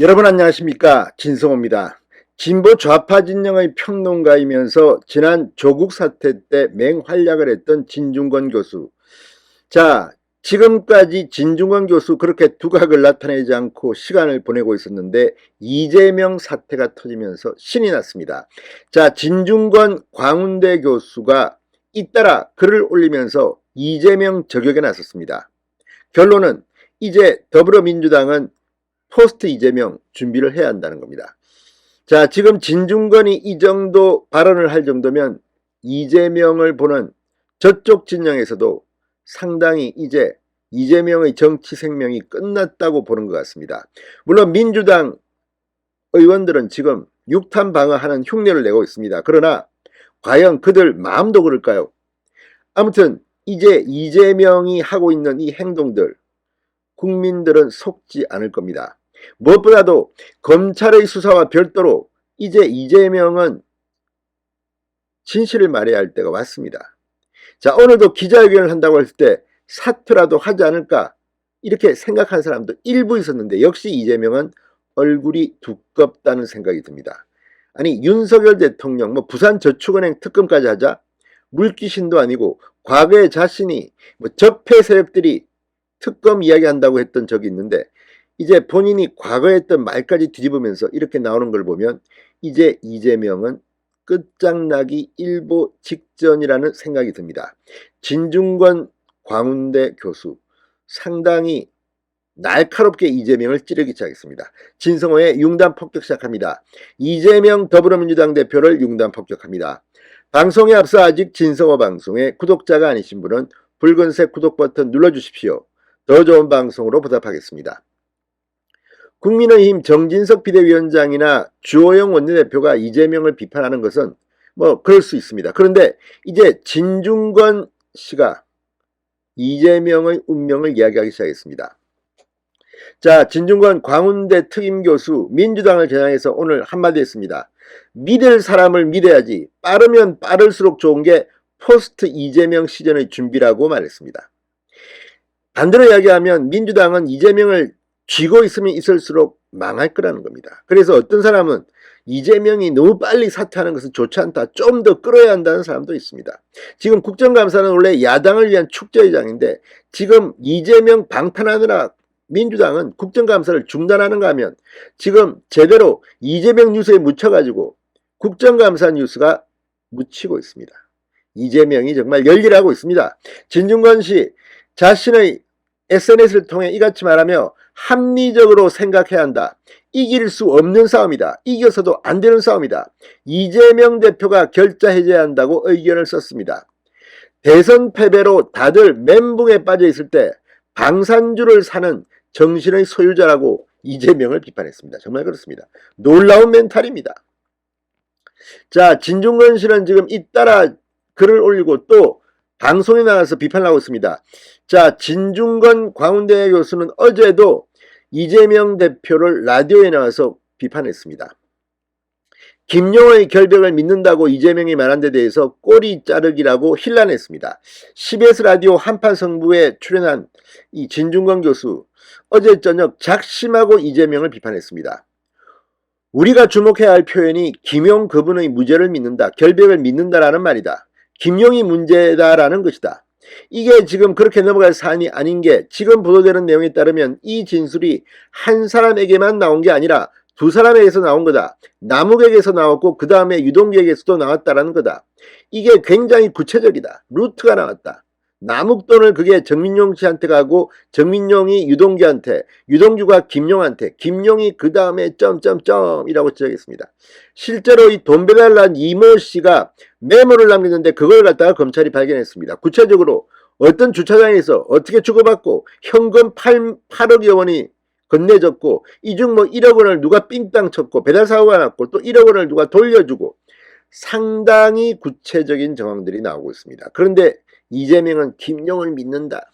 여러분 안녕하십니까, 진성호입니다. 진보 좌파 진영의 평론가이면서 지난 조국 사태 때 맹활약을 했던 진중권 교수. 자, 지금까지 진중권 교수 그렇게 두각을 나타내지 않고 시간을 보내고 있었는데 이재명 사태가 터지면서 신이 났습니다. 자, 진중권 광운대 교수가 잇따라 글을 올리면서 이재명 저격에 나섰습니다. 결론은 이제 더불어민주당은 포스트 이재명 준비를 해야 한다는 겁니다. 자, 지금 진중권이 이 정도 발언을 할 정도면 이재명을 보는 저쪽 진영에서도 상당히 이제 이재명의 정치 생명이 끝났다고 보는 것 같습니다. 물론 민주당 의원들은 지금 육탄 방어하는 흉내를 내고 있습니다. 그러나 과연 그들 마음도 그럴까요? 아무튼 이제 이재명이 하고 있는 이 행동들 국민들은 속지 않을 겁니다. 무엇보다도 검찰의 수사와 별도로 이제 이재명은 진실을 말해야 할 때가 왔습니다. 자, 오늘도 기자회견을 한다고 했을 때 사퇴라도 하지 않을까 이렇게 생각한 사람도 일부 있었는데 역시 이재명은 얼굴이 두껍다는 생각이 듭니다. 아니, 윤석열 대통령 부산저축은행 특검까지 하자 물귀신도 아니고 과거에 자신이 적폐 세력들이 특검 이야기한다고 했던 적이 있는데 이제 본인이 과거에 했던 말까지 뒤집으면서 이렇게 나오는 걸 보면 이제 이재명은 끝장나기 일보 직전이라는 생각이 듭니다. 진중권 광운대 교수 상당히 날카롭게 이재명을 찌르기 시작했습니다. 진성호의 융단 폭격 시작합니다. 이재명 더불어민주당 대표를 융단 폭격합니다. 방송에 앞서 아직 진성호 방송에 구독자가 아니신 분은 붉은색 구독 버튼 눌러주십시오. 더 좋은 방송으로 보답하겠습니다. 국민의힘 정진석 비대위원장이나 주호영 원내대표가 이재명을 비판하는 것은 그럴 수 있습니다. 그런데 이제 진중권 씨가 이재명의 운명을 이야기하기 시작했습니다. 자, 진중권 광운대 특임교수 민주당을 겨냥해서 오늘 한마디 했습니다. 믿을 사람을 믿어야지 빠르면 빠를수록 좋은 게 포스트 이재명 시즌의 준비라고 말했습니다. 반대로 이야기하면 민주당은 이재명을 쥐고 있으면 있을수록 망할 거라는 겁니다. 그래서 어떤 사람은 이재명이 너무 빨리 사퇴하는 것은 좋지 않다. 좀 더 끌어야 한다는 사람도 있습니다. 지금 국정감사는 원래 야당을 위한 축제의장인데 지금 이재명 방탄하느라 민주당은 국정감사를 중단하는가 하면 지금 제대로 이재명 뉴스에 묻혀가지고 국정감사 뉴스가 묻히고 있습니다. 이재명이 정말 열일하고 있습니다. 진중권 씨 자신의 SNS를 통해 이같이 말하며 합리적으로 생각해야 한다. 이길 수 없는 싸움이다. 이겨서도 안 되는 싸움이다. 이재명 대표가 결자 해제해야 한다고 의견을 썼습니다. 대선 패배로 다들 멘붕에 빠져 있을 때 방산주를 사는 정신의 소유자라고 이재명을 비판했습니다. 정말 그렇습니다. 놀라운 멘탈입니다. 자, 진중권 씨는 지금 잇따라 글을 올리고 또 방송에 나가서 비판을 하고 있습니다. 자, 진중권 광운대 교수는 어제도 이재명 대표를 라디오에 나와서 비판했습니다. 김용의 결백을 믿는다고 이재명이 말한 데 대해서 꼬리 자르기라고 힐난했습니다. CBS 라디오 한판 승부에 출연한 이 진중권 교수 어제 저녁 작심하고 이재명을 비판했습니다. 우리가 주목해야 할 표현이 김용 그분의 무죄를 믿는다, 결백을 믿는다라는 말이다. 김용이 문제다라는 것이다. 이게 지금 그렇게 넘어갈 사안이 아닌 게 지금 보도되는 내용에 따르면 이 진술이 한 사람에게만 나온 게 아니라 두 사람에게서 나온 거다. 남욱에게서 나왔고 그 다음에 유동규에게서도 나왔다라는 거다. 이게 굉장히 구체적이다. 루트가 나왔다. 남욱돈을 그게 정민용 씨한테 가고 정민용이 유동규한테, 유동규가 김용한테, 김용이 그 다음에 점점점이라고 지적했습니다. 실제로 이 돈 배달한 이모 씨가 메모를 남겼는데 그걸 갖다가 검찰이 발견했습니다. 구체적으로 어떤 주차장에서 어떻게 주고받고 현금 8억여 원이 건네졌고 이 중 1억 원을 누가 삥땅 쳤고 배달사고가 났고 또 1억 원을 누가 돌려주고 상당히 구체적인 정황들이 나오고 있습니다. 그런데 이재명은 김용을 믿는다.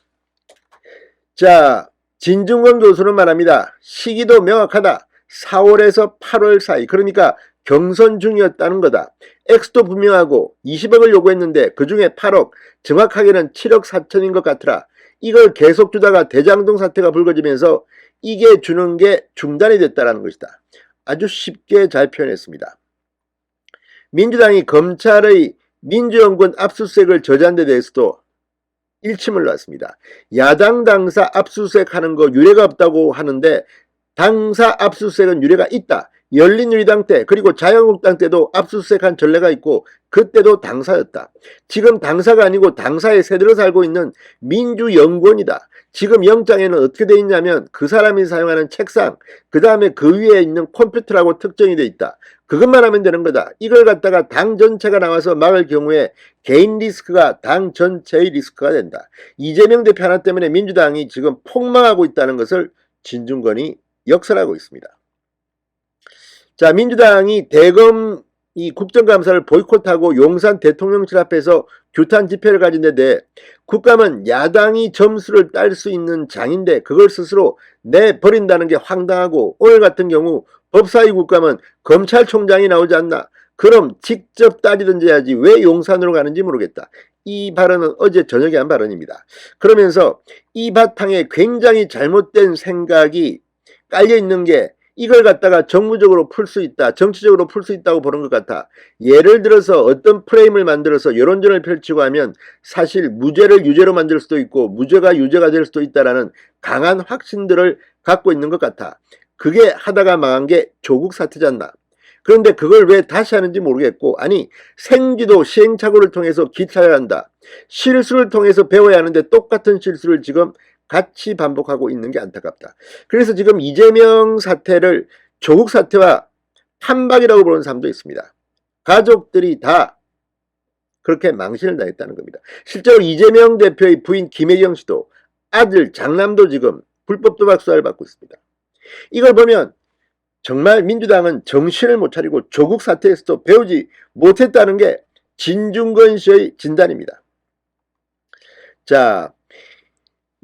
자, 진중권 교수는 말합니다. 시기도 명확하다. 4월에서 8월 사이, 그러니까 경선 중이었다는 거다. 액수도 분명하고 20억을 요구했는데 그 중에 8억, 정확하게는 7억 4천인 것 같으라. 이걸 계속 주다가 대장동 사태가 불거지면서 이게 주는 게 중단이 됐다는 것이다. 아주 쉽게 잘 표현했습니다. 민주당이 검찰의 민주연구원 압수수색을 저지한 데 대해서도 일침을 놨습니다. 야당 당사 압수수색하는 거 유례가 없다고 하는데 당사 압수수색은 유례가 있다. 열린우리당 때 그리고 자유한국당 때도 압수수색한 전례가 있고 그때도 당사였다. 지금 당사가 아니고 당사의 세대로 살고 있는 민주연구원이다. 지금 영장에는 어떻게 돼 있냐면 그 사람이 사용하는 책상 그 다음에 그 위에 있는 컴퓨터라고 특정이 돼 있다. 그것만 하면 되는 거다. 이걸 갖다가 당 전체가 나와서 막을 경우에 개인 리스크가 당 전체의 리스크가 된다. 이재명 대표 하나 때문에 민주당이 지금 폭망하고 있다는 것을 진중권이 역설하고 있습니다. 자, 민주당이 대검 이 국정감사를 보이콧하고 용산 대통령실 앞에서 규탄 집회를 가진 데 대해 국감은 야당이 점수를 딸 수 있는 장인데 그걸 스스로 내버린다는 게 황당하고 오늘 같은 경우 법사위 국감은 검찰총장이 나오지 않나. 그럼 직접 따지든지 해야지 왜 용산으로 가는지 모르겠다. 이 발언은 어제 저녁에 한 발언입니다. 그러면서 이 바탕에 굉장히 잘못된 생각이 깔려있는 게 이걸 갖다가 정무적으로 풀 수 있다, 정치적으로 풀 수 있다고 보는 것 같아. 예를 들어서 어떤 프레임을 만들어서 여론전을 펼치고 하면 사실 무죄를 유죄로 만들 수도 있고 무죄가 유죄가 될 수도 있다라는 강한 확신들을 갖고 있는 것 같아. 그게 하다가 망한 게 조국 사태지 않나. 그런데 그걸 왜 다시 하는지 모르겠고, 아니 생쥐도 시행착오를 통해서 기차해야 한다. 실수를 통해서 배워야 하는데 똑같은 실수를 지금 같이 반복하고 있는 게 안타깝다. 그래서 지금 이재명 사태를 조국 사태와 판박이라고 보는 사람도 있습니다. 가족들이 다 그렇게 망신을 당했다는 겁니다. 실제로 이재명 대표의 부인 김혜경 씨도 아들 장남도 지금 불법 도박 수사를 받고 있습니다. 이걸 보면 정말 민주당은 정신을 못 차리고 조국 사태에서도 배우지 못했다는 게 진중권 씨의 진단입니다. 자,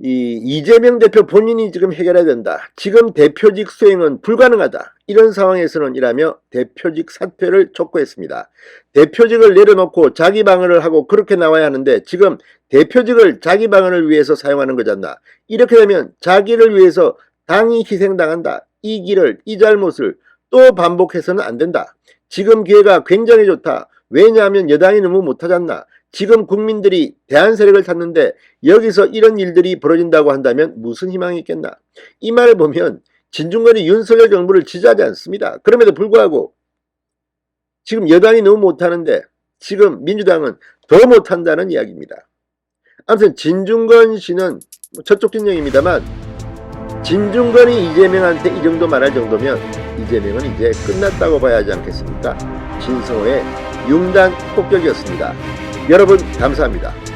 이재명 대표 본인이 지금 해결해야 된다. 지금 대표직 수행은 불가능하다. 이런 상황에서는 이라며 대표직 사퇴를 촉구했습니다. 대표직을 내려놓고 자기 방어를 하고 그렇게 나와야 하는데 지금 대표직을 자기 방어를 위해서 사용하는 거잖아. 이렇게 되면 자기를 위해서 당이 희생당한다. 이 길을, 이 잘못을 또 반복해서는 안 된다. 지금 기회가 굉장히 좋다. 왜냐하면 여당이 너무 못하잖나. 지금 국민들이 대한세력을 찾는데 여기서 이런 일들이 벌어진다고 한다면 무슨 희망이 있겠나. 이 말을 보면 진중권이 윤석열 정부를 지지하지 않습니다. 그럼에도 불구하고 지금 여당이 너무 못하는데 지금 민주당은 더 못한다는 이야기입니다. 아무튼 진중권 씨는 저쪽 진영입니다만 진중권이 이재명한테 이 정도 말할 정도면 이재명은 이제 끝났다고 봐야 하지 않겠습니까? 진성호의 융단 폭격이었습니다. 여러분 감사합니다.